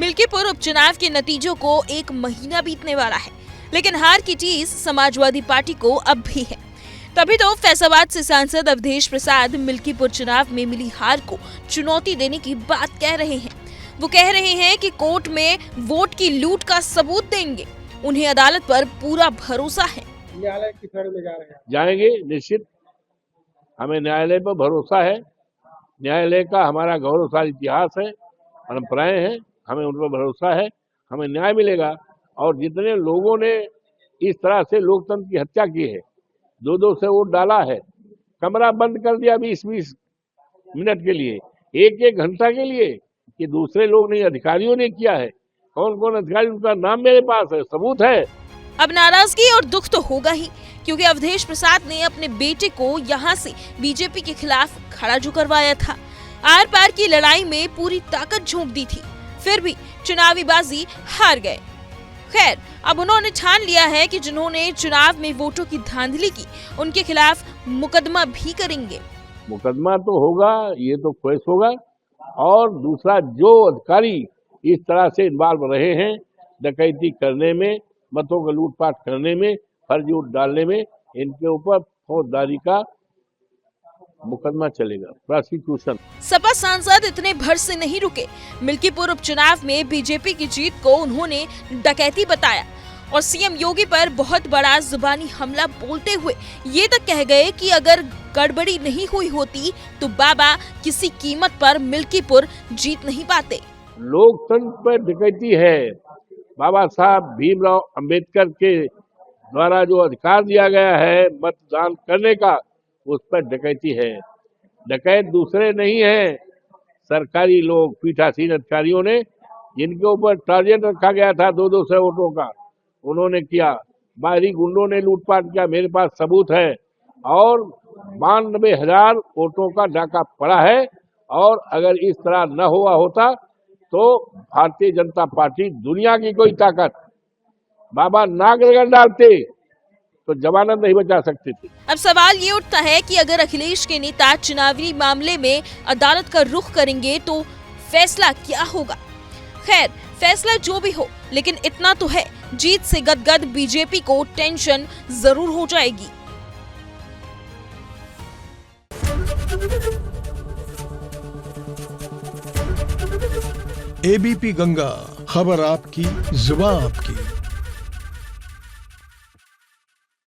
मिल्कीपुर उपचुनाव के नतीजों को 1 महीना बीतने वाला है, लेकिन हार की टीस समाजवादी पार्टी को अब भी है। तभी तो फैजाबाद से सांसद अवधेश प्रसाद मिल्कीपुर चुनाव में मिली हार को चुनौती देने की बात कह रहे हैं। वो कह रहे हैं कि कोर्ट में वोट की लूट का सबूत देंगे। उन्हें अदालत पर पूरा भरोसा है। न्यायालय की शरण में जा रहे हैं? जाएंगे निश्चित, हमें न्यायालय पर भरोसा है। न्यायालय का हमारा गौरवशाली इतिहास है, परंपराएं हैं, हमें उन पर भरोसा है, हमें न्याय मिलेगा। और जितने लोगों ने इस तरह से लोकतंत्र की हत्या की है, 2-2 से वोट डाला है, कमरा बंद कर दिया 20-20 मिनट के लिए, 1-1 घंटा के लिए, कि दूसरे लोग नहीं, अधिकारियों ने किया है। कौन कौन अधिकारी, उनका नाम मेरे पास है, सबूत है। अब नाराजगी और दुख तो होगा ही, क्योंकि अवधेश प्रसाद ने अपने बेटे को यहाँ से बीजेपी के खिलाफ खड़ा जो करवाया था। आर पार की लड़ाई में पूरी ताकत झोंक दी थी, फिर भी चुनावी बाजी हार गए। खैर, अब उन्होंने ठान लिया है कि जिन्होंने चुनाव में वोटों की धांधली की, उनके खिलाफ मुकदमा भी करेंगे। मुकदमा तो होगा, ये तो केस होगा। और दूसरा, जो अधिकारी इस तरह से इन्वॉल्व रहे हैं डकैती करने में, मतों का लूटपाट करने में, फर्जी वोट डालने में, इनके ऊपर फौजदारी का मुकदमा चलेगा, प्रोसिक्यूशन। सपा सांसद इतने भर से नहीं रुके। मिल्कीपुर उपचुनाव में बीजेपी की जीत को उन्होंने डकैती बताया और सीएम योगी पर बहुत बड़ा जुबानी हमला बोलते हुए ये तक कह गए कि अगर गड़बड़ी नहीं हुई होती तो बाबा किसी कीमत पर मिल्कीपुर जीत नहीं पाते। लोकतंत्र पर डकैती है। बाबा साहब भीमराव अंबेडकर के द्वारा जो अधिकार दिया गया है मतदान करने का, उस पर डकैती है। डकैत दूसरे नहीं है, सरकारी लोग, पीठासीन अधिकारियों ने, जिनके ऊपर टारगेट रखा गया था 2-2 सौ वोटों का, उन्होंने किया। बाहरी गुंडों ने लूटपाट किया, मेरे पास सबूत है। और 92,000 वोटों का डाका पड़ा है। और अगर इस तरह न हुआ होता तो भारतीय जनता पार्टी, दुनिया की कोई ताकत, बाबा नाक रगड़ डालते तो जमानत नहीं बचा सकती थी। अब सवाल ये उठता है कि अगर अखिलेश के नेता चुनावी मामले में अदालत का रुख करेंगे तो फैसला क्या होगा। खैर, फैसला जो भी हो, लेकिन इतना तो है, जीत से गदगद बीजेपी को टेंशन जरूर हो जाएगी। एबीपी गंगा, खबर आपकी, जुबान आपकी।